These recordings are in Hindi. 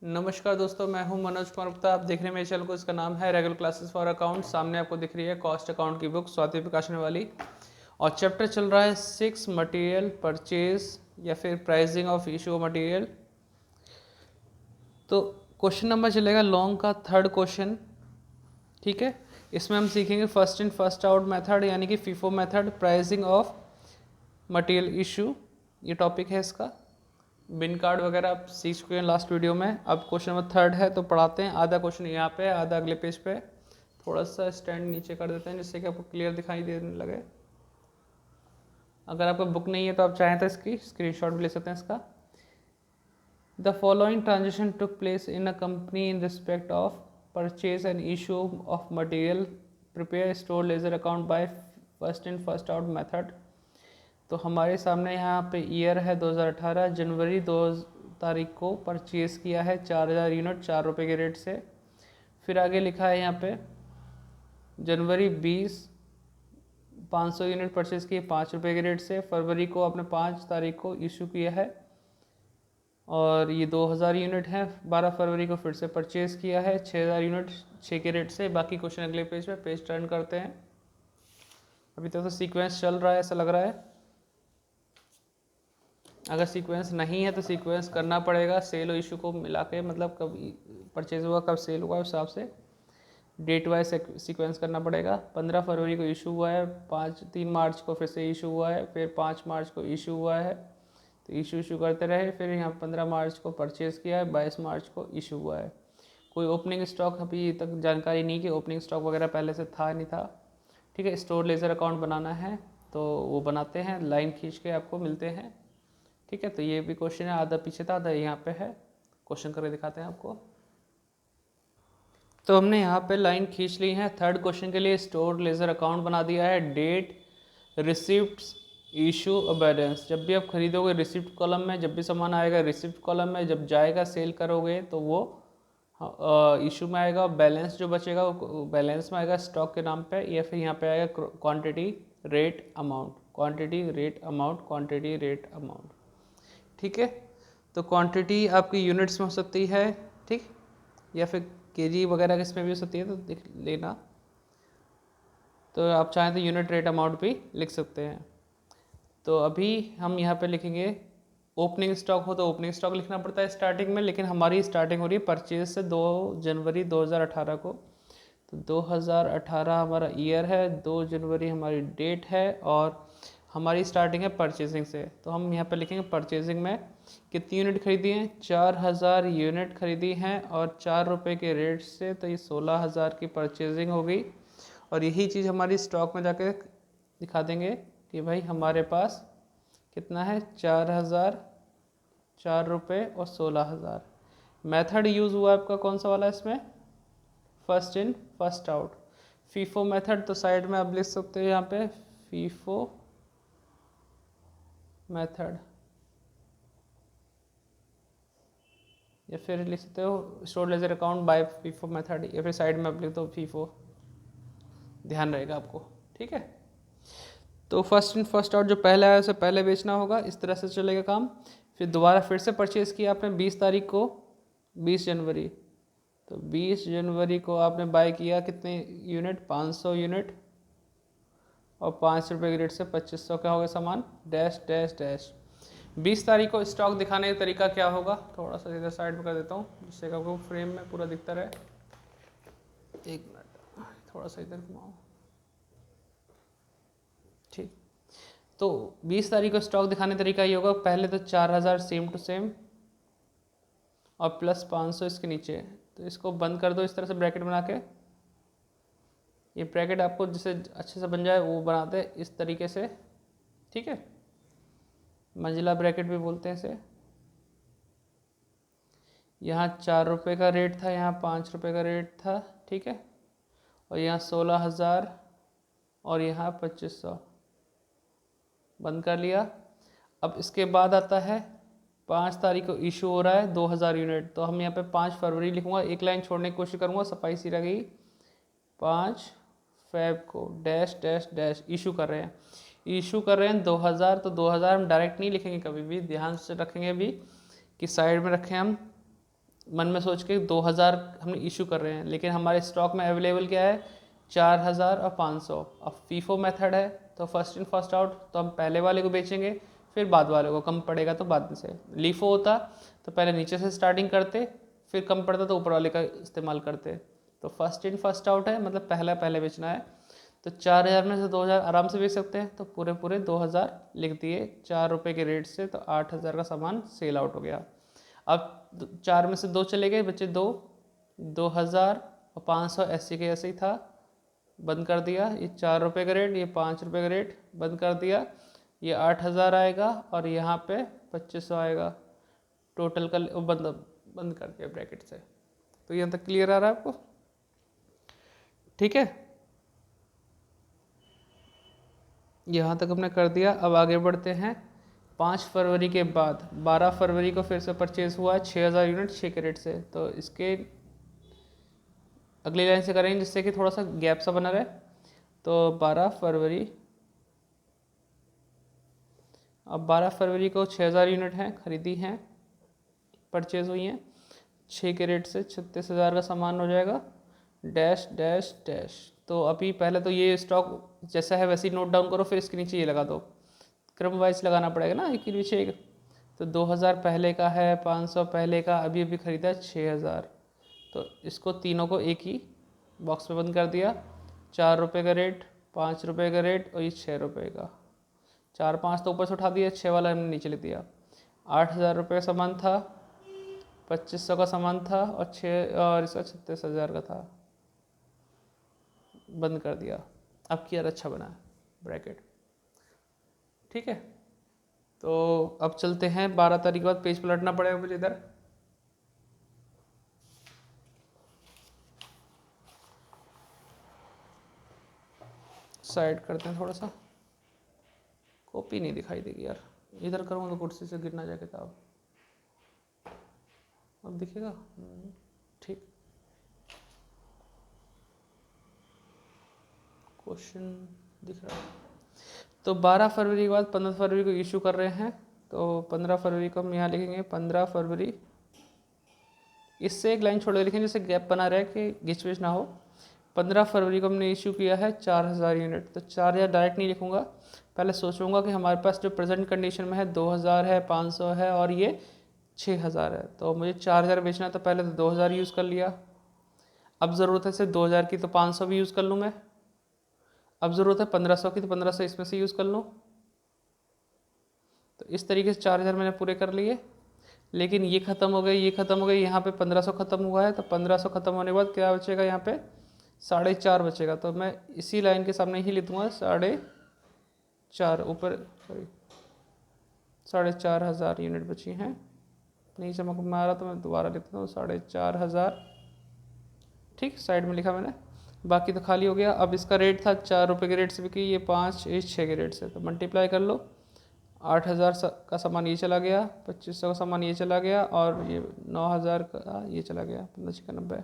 नमस्कार दोस्तों, मैं हूं मनोज कुमार गुप्ता। आप देख रहे हैं मेरे चैनल को। इसका नाम है रेगुलर क्लासेस फॉर अकाउंट। सामने आपको दिख रही है कॉस्ट अकाउंट की बुक, स्वाति प्रकाशन वाली, और चैप्टर चल रहा है 6 मटेरियल परचेज या फिर प्राइसिंग ऑफ इशू मटेरियल। तो क्वेश्चन नंबर चलेगा लॉन्ग का थर्ड क्वेश्चन। ठीक है, इसमें हम सीखेंगे first in first out method यानी कि FIFO method, pricing of material issue, ये टॉपिक है इसका। बिन कार्ड वगैरह आप सीख चुके हैं लास्ट वीडियो में। अब क्वेश्चन नंबर थर्ड है, तो पढ़ाते हैं। आधा क्वेश्चन यहाँ पे, आधा अगले पेज पे। थोड़ा सा स्टैंड नीचे कर देते हैं जिससे कि आपको क्लियर दिखाई देने लगे। अगर आपका बुक नहीं है तो आप चाहें तो इसकी स्क्रीनशॉट भी ले सकते हैं इसका। The following transaction took place in a company in respect of purchase and issue of material. Prepare store ledger account by first in first out method. तो हमारे सामने यहाँ पे ईयर है 2018। जनवरी 2 तारीख को परचेज़ किया है 4000 यूनिट 4 रुपये के रेट से। फिर आगे लिखा है यहाँ पे जनवरी 20 500 यूनिट परचेज़ किए 5 रुपये के रेट से। फरवरी को आपने 5 तारीख को इशू किया है और ये 2000 यूनिट है। 12 फरवरी को फिर से परचेज़ किया है 6000 यूनिट 6 के रेट से। बाकी क्वेश्चन अगले पेज पे, पेज टर्न करते हैं। अभी तक तो सीक्वेंस चल रहा है ऐसा लग रहा है। अगर सीक्वेंस नहीं है तो सीक्वेंस करना पड़ेगा, सेल और इशू को मिला के, मतलब कब परचेज हुआ कब सेल हुआ उस हिसाब से डेट वाइज सीक्वेंस करना पड़ेगा। 15 फरवरी को इशू हुआ है, 3 मार्च को फिर से इशू हुआ है, फिर 5 मार्च को इशू हुआ है, तो इशू करते रहे। फिर यहाँ 15 मार्च को परचेज़ किया है, 22 मार्च को इशू हुआ है। कोई ओपनिंग स्टॉक अभी तक जानकारी नहीं कि ओपनिंग स्टॉक वगैरह पहले से था नहीं था। ठीक है, स्टोर लेजर अकाउंट बनाना है तो वो बनाते हैं, लाइन खींच के आपको मिलते हैं। ठीक है, तो ये भी क्वेश्चन है, आधा पीछे था आधा यहाँ पे है। क्वेश्चन करके दिखाते हैं आपको। तो हमने यहाँ पे लाइन खींच ली है। थर्ड क्वेश्चन के लिए स्टोर लेजर अकाउंट बना दिया है। डेट, रिसिप्ट्स, इशू और बैलेंस। जब भी आप खरीदोगे रिसिप्ट कॉलम में, जब भी सामान आएगा रिसिप्ट कॉलम में, जब जाएगा सेल करोगे तो वो इशू में आएगा। बैलेंस जो बचेगा वो बैलेंस में आएगा स्टॉक के नाम पे, या फिर यहाँ पे आएगा quantity rate amount, quantity rate amount, quantity rate amount. ठीक है, तो क्वांटिटी आपकी यूनिट्स में हो सकती है, ठीक, या फिर केजी वगैरह इसमें भी हो सकती है, तो देख लेना। तो आप चाहें तो यूनिट रेट अमाउंट भी लिख सकते हैं। तो अभी हम यहाँ पे लिखेंगे ओपनिंग स्टॉक हो तो ओपनिंग स्टॉक लिखना पड़ता है स्टार्टिंग में, लेकिन हमारी स्टार्टिंग हो रही है परचेज से 2 जनवरी 2018 को। तो 2018 हमारा ईयर है, 2 जनवरी हमारी डेट है, और हमारी स्टार्टिंग है परचेजिंग से। तो हम यहाँ पे लिखेंगे परचेजिंग में कितनी यूनिट खरीदी हैं, 4000 यूनिट खरीदी हैं और 4 रुपये के रेट से, तो ये 16000 की परचेजिंग हो गई। और यही चीज़ हमारी स्टॉक में जाके दिखा देंगे कि भाई हमारे पास कितना है, 4000, 4 रुपये और 16000। मेथड यूज़ हुआ आपका कौन सा वाला इसमें, first in first out, FIFO method. तो साइड में आप लिख सकते हो यहाँ पे फीफो मेथड, या फिर लिख सकते हो store ledger account by FIFO method, या फिर साइड में आप लिख दो फीफो, ध्यान रहेगा आपको। ठीक है, तो फर्स्ट इन फर्स्ट आउट जो पहले आया उसे पहले बेचना होगा, इस तरह से चलेगा काम। फिर दोबारा फिर से परचेज़ किया आपने 20 तारीख को, 20 जनवरी, तो 20 जनवरी को आपने बाय किया कितने यूनिट, 500 यूनिट, और 5 रुपये के रेट से 2500 का होगा सामान, डैश डैश डैश। 20 तारीख को स्टॉक दिखाने का तरीका क्या होगा, थोड़ा सा इधर साइड में कर देता हूँ जिससे आपको फ्रेम में पूरा दिखता रहे। एक मिनट, थोड़ा सा इधर घुमाओ। ठीक, तो 20 तारीख को स्टॉक दिखाने का तरीका ये होगा, पहले तो 4000 सेम टू सेम और प्लस 500 इसके नीचे। तो इसको बंद कर दो इस तरह से ब्रैकेट बना के। ये ब्रैकेट आपको जिससे अच्छे से बन जाए वो बनाते हैं इस तरीके से। ठीक है, मंजिला ब्रैकेट भी बोलते हैं इसे। यहाँ 4 रुपये का रेट था, यहाँ 5 रुपये का रेट था। ठीक है, और यहाँ 16000 और यहाँ 2500, बंद कर लिया। अब इसके बाद आता है 5 तारीख को इशू हो रहा है 2000 यूनिट, तो हम यहाँ पे 5 फरवरी लिखूँगा, एक लाइन छोड़ने की कोशिश करूँगा, सफाई सी रह गई। 5 फेब को डैश डैश डैश इशू कर रहे हैं, इशू कर रहे हैं 2000, तो 2000 हम डायरेक्ट नहीं लिखेंगे कभी भी, ध्यान से रखेंगे भी कि साइड में रखें हम मन में सोच के 2000 हम इशू कर रहे हैं, लेकिन हमारे स्टॉक में अवेलेबल क्या है 4000 और 500। अब फीफो मेथड है तो फर्स्ट इन फर्स्ट आउट, तो हम पहले वाले को बेचेंगे फिर बाद वाले को, कम पड़ेगा तो बाद में से। लीफो होता तो पहले नीचे से स्टार्टिंग करते, फिर कम पड़ता तो ऊपर वाले का इस्तेमाल करते। तो फर्स्ट इन फर्स्ट आउट है, मतलब पहला पहले बेचना है। तो 4000 में से 2000 आराम से बेच सकते हैं, तो पूरे पूरे 2000 लिख दिए 4 रुपये के रेट से, तो 8000 का सामान सेल आउट हो गया। अब 4 में से 2 चले गए, बचे 2, 2000 और 500 ऐसे के ऐसे ही था, बंद कर दिया। ये 4 रुपये का रेट, ये 5 रुपये का रेट, बंद कर दिया। ये 8000 आएगा और यहाँ पे 2500 आएगा, टोटल का बंद बंद कर दिया ब्रैकेट से। तो यहाँ तक क्लियर आ रहा है आपको? ठीक है, यहाँ तक हमने कर दिया। अब आगे बढ़ते हैं। 5 फरवरी के बाद 12 फरवरी को फिर से परचेज हुआ है 6000 यूनिट 6 के रेट से। तो इसके अगली लाइन से करेंगे जिससे कि थोड़ा सा गैप सा बना रहे। तो 12 फरवरी, अब 12 फरवरी को 6000 यूनिट हैं खरीदी हैं, परचेज हुई हैं 6 के रेट से, 36,000 का सामान हो जाएगा, डैश डैश डैश। तो अभी पहले तो ये स्टॉक जैसा है वैसे ही नोट डाउन करो, फिर इसके नीचे ये लगा दो, क्रम वाइज लगाना पड़ेगा ना, एक के नीचे एक। तो 2000 पहले का है, 500 पहले का, अभी अभी खरीदा है 6000। तो इसको तीनों को एक ही बॉक्स में बंद कर दिया। 4 रुपये का रेट, 5 रुपये का रेट और ये 6 रुपये का। 4 5 तो ऊपर से उठा दिया, 6 वाला हमने नीचे लिख दिया। 8000 रुपये का सामान था, 2500 का सामान था और 6 और इसका 36,000 का था, बंद कर दिया। अब क्या अच्छा बना है ब्रैकेट। ठीक है, तो अब चलते हैं 12 तारीख के बाद पेज पलटना पड़ेगा मुझे इधर। साइड करते हैं थोड़ा सा, कॉपी नहीं दिखाई देगी यार, इधर करूँगा तो कुर्सी से गिर ना जाए किताब। अब दिखेगा? ठीक, क्वेश्चन दिख रहा है। तो 12 फरवरी के बाद 15 फरवरी को इशू कर रहे हैं, तो 15 फरवरी को हम यहाँ लिखेंगे 15 फरवरी, इससे एक लाइन छोड़ के लिखेंगे जिससे गैप बना रहे कि घिच पिच ना हो। 15 फरवरी को हमने इशू किया है 4000 यूनिट। तो 4000 डायरेक्ट नहीं लिखूँगा, पहले सोचूंगा कि हमारे पास जो प्रेजेंट कंडीशन में है 2000 है, 500 है और ये 6000 है। तो मुझे 4000 बेचना है, तो पहले तो 2000 यूज़ कर लिया। अब ज़रूरत है सिर्फ 2000 की, तो 500 भी यूज़ कर लूँ मैं। अब ज़रूरत है 1500 की, तो 1500 इसमें से यूज़ कर लूँ। तो इस तरीके से 4000 मैंने पूरे कर लिए। लेकिन ये ख़त्म हो गई, ये ख़त्म हो गई, यहाँ पे 1500 ख़त्म हुआ है। तो 1500 ख़त्म होने के बाद क्या बचेगा, यहाँ पे 4.5 बचेगा। तो मैं इसी लाइन के सामने ही लिखूँगा 4.5 ऊपर, सॉरी 4500 यूनिट बची हैं। नहीं समझ में आ रहा तो मैं दोबारा लिखता हूँ 4500। ठीक, साइड में लिखा मैंने, बाकी तो खाली हो गया। अब इसका रेट था 4 रुपये के रेट से बिकी, ये 5 इस 6 के रेट से। तो मल्टीप्लाई कर लो, 8000 का सामान ये चला गया, 2500 का सामान ये चला गया और ये 9000 का ये चला गया, 15×90।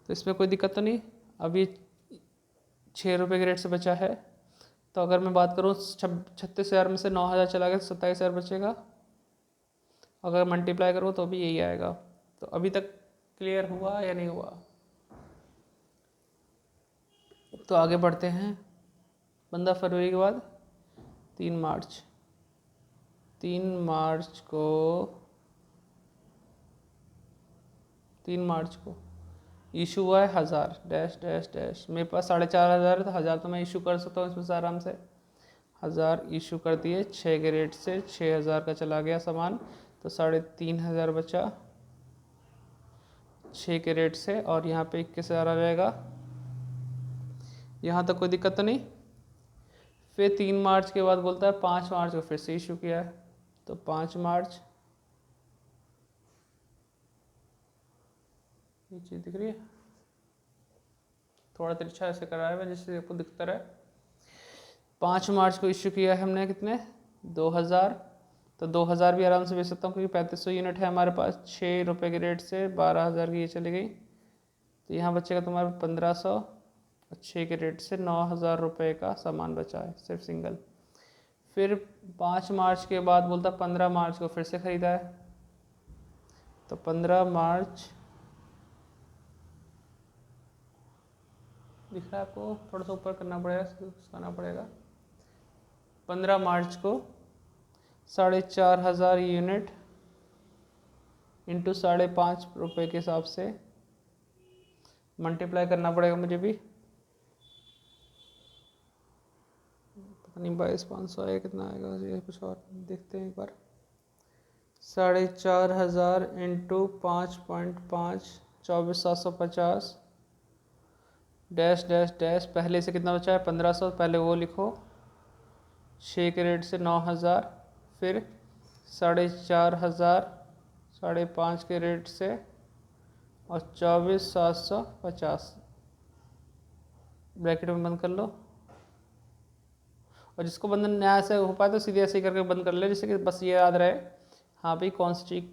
तो इसमें कोई दिक्कत तो नहीं। अब ये 6 रुपये के रेट से बचा है। तो अगर मैं बात करूँ 36,000 में से 9000 चला गया तो 27,000 बचेगा। अगर मल्टीप्लाई करूँ तो भी यही आएगा। तो अभी तक क्लियर हुआ या नहीं हुआ? तो आगे बढ़ते हैं। 15 फरवरी के बाद 3 मार्च, 3 मार्च को इशू हुआ है 1000 डैश डैश डैश। मेरे पास 4500 है, तो 1000 तो मैं इशू कर सकता हूँ इसमें से आराम से। 1000 इशू कर दिए 6 के रेट से, 6000 का चला गया सामान, तो 3500 बचा 6 के रेट से। और यहाँ पे 21,000 आ जाएगा। यहाँ तक कोई दिक्कत तो नहीं। फिर 3 मार्च के बाद बोलता है 5 मार्च को फिर से इशू किया है। तो 5 मार्च, ये चीज़ दिख रही है, थोड़ा तिरछा ऐसे कराया है जिससे आपको दिखता रहे। 5 मार्च को इशू किया है हमने, कितने, 2000। तो 2000 भी आराम से बेच सकता हूँ क्योंकि 3500 यूनिट है हमारे पास। 6 रुपये के रेट से 12000 की ये चली गई। तो यहाँ बचेगा तुम्हारे 1500, 6 के रेट से 9000 रुपये का सामान बचा है सिर्फ सिंगल। फिर 5 मार्च के बाद बोलता 15 मार्च को फिर से ख़रीदा है। तो 15 मार्च दिख रहा है आपको, थोड़ा सा ऊपर करना पड़ेगा, करना पड़ेगा। 15 मार्च को 4,500 यूनिट इंटू 5.5 रुपये के हिसाब से मल्टीप्लाई करना पड़ेगा मुझे भी। पता नहीं 22,500 आएगा कितना आएगा, ये कुछ और देखते हैं एक बार। 4,500 इंटू 5.5 24,750 डैश डैश डैश, पहले से कितना बचा है 1500, पहले वो लिखो। 6 के रेट से 9,000, फिर 4,500 5.5 के रेट से और 24,750 ब्रैकेट में बंद कर लो। और जिसको बंद नया से हो पाए तो सीधे ऐसे ही करके बंद कर ले, जिससे कि बस ये याद रहे हाँ भाई कौन सी चीज़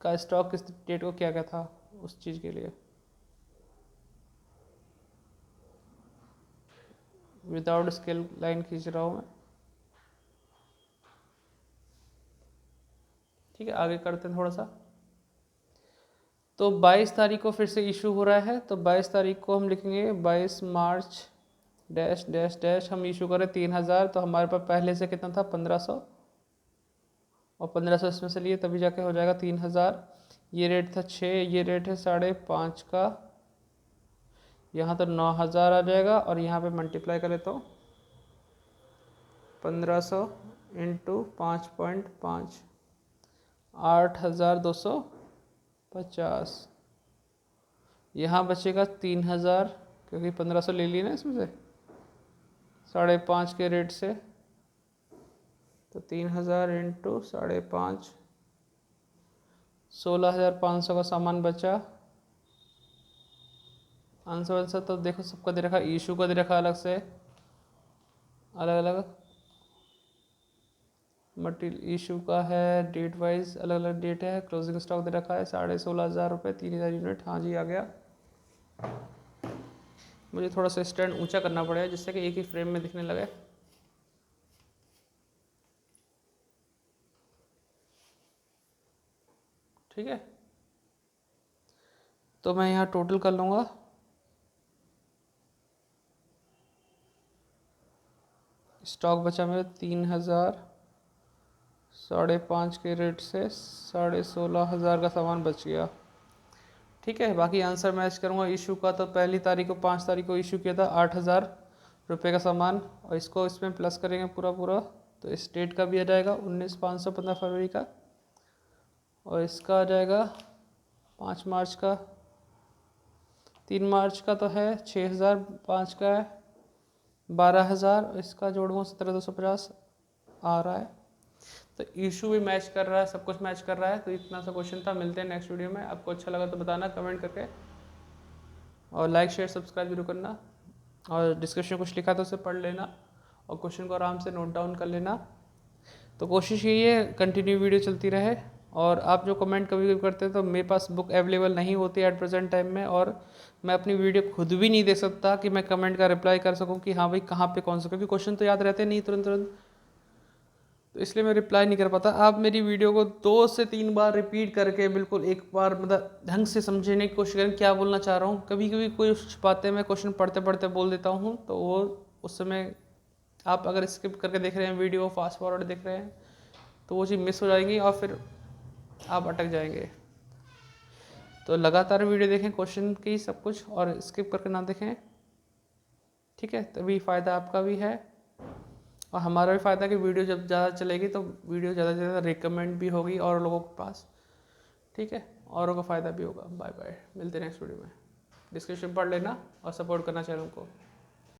का स्टॉक किस डेट को क्या क्या था उस चीज़ के लिए। विदाउट स्केल लाइन खींच रहा हूँ मैं। ठीक है, आगे करते हैं थोड़ा सा। तो 22 तारीख को फिर से इशू हो रहा है, तो 22 तारीख को हम लिखेंगे 22 मार्च डैश डैश डैश, हम इशू करें 3,000, तो हमारे पास पहले से कितना था 1500, और 1500 इसमें से लिए तभी जाके हो जाएगा 3,000। ये रेट था 6, ये रेट है 5.5 का, यहाँ तो 9,000 आ जाएगा, और यहाँ पे मल्टीप्लाई करें तो 1500 इंटू 5.5 8,250। यहाँ बचेगा 3,000, क्योंकि 1500 ले लिए ना इसमें से 5.5 के रेट से, तो 3,000 इंटू 5.5 16,500 का सामान बचा। आंसर तो देखो सबका दे रखा, इशू का दे रखा अलग से, अलग अलग मटेरियल इशू का है डेट वाइज, अलग अलग डेट है। क्लोजिंग स्टॉक दे रखा है 16,500 रुपये, 3,000 यूनिट। हाँ जी आ गया। मुझे थोड़ा सा स्टैंड ऊंचा करना पड़ेगा जिससे कि एक ही फ्रेम में दिखने लगे। ठीक है, तो मैं यहाँ टोटल कर लूँगा। स्टॉक बचा मेरा 3,000, 5.5 के रेट से 16,500 का सामान बच गया। ठीक है, बाकी आंसर मैच करूँगा। इशू का तो पहली तारीख को 5 तारीख को इशू किया था 8,000 रुपये का सामान, और इसको इसमें प्लस करेंगे पूरा पूरा, तो इस डेट का भी आ जाएगा 19/500 15 फरवरी का, और इसका आ जाएगा 5 मार्च का, 3 मार्च का तो है 6,000, 5 का है 12,000, इसका जोड़ूंगा 17,250 आ रहा है। तो इशू भी मैच कर रहा है, सब कुछ मैच कर रहा है। तो इतना सा क्वेश्चन था। मिलते हैं नेक्स्ट वीडियो में। आपको अच्छा लगा तो बताना कमेंट करके, और लाइक शेयर सब्सक्राइब जरूर करना, और डिस्क्रिप्शन कुछ लिखा तो उसे पढ़ लेना, और क्वेश्चन को आराम से नोट डाउन कर लेना। तो कोशिश यही है कंटिन्यू वीडियो चलती रहे। और आप जो कमेंट कभी कभी करते हैं, तो मेरे पास बुक अवेलेबल नहीं होती एट प्रेजेंट टाइम में, और मैं अपनी वीडियो खुद भी नहीं देख सकता कि मैं कमेंट का रिप्लाई कर सकूं कि हाँ भाई कहाँ पे कौन सा, क्योंकि क्वेश्चन तो याद रहते नहीं तुरंत तुरंत, तो इसलिए मैं रिप्लाई नहीं कर पाता। आप मेरी वीडियो को 2 से 3 बार रिपीट करके बिल्कुल एक बार मतलब ढंग से समझने की कोशिश करें क्या बोलना चाह रहा हूँ। कभी कभी कुछ बातें मैं क्वेश्चन पढ़ते पढ़ते बोल देता हूँ, तो वो उस समय आप अगर स्किप करके देख रहे हैं वीडियो, फास्ट फॉरवर्ड देख रहे हैं, तो वो चीज़ मिस हो जाएगी और फिर आप अटक जाएंगे। तो लगातार वीडियो देखें क्वेश्चन की सब कुछ, और स्किप करके ना देखें। ठीक है, तभी फ़ायदा आपका भी है और हमारा भी फ़ायदा कि वीडियो जब ज़्यादा चलेगी तो वीडियो ज़्यादा से ज़्यादा रिकमेंड भी होगी और लोगों के पास। ठीक है, औरों को फ़ायदा भी होगा। बाय बाय, मिलते हैं नेक्स्ट वीडियो में। डिस्क्रिप्शन पढ़ लेना और सपोर्ट करना चैनल को।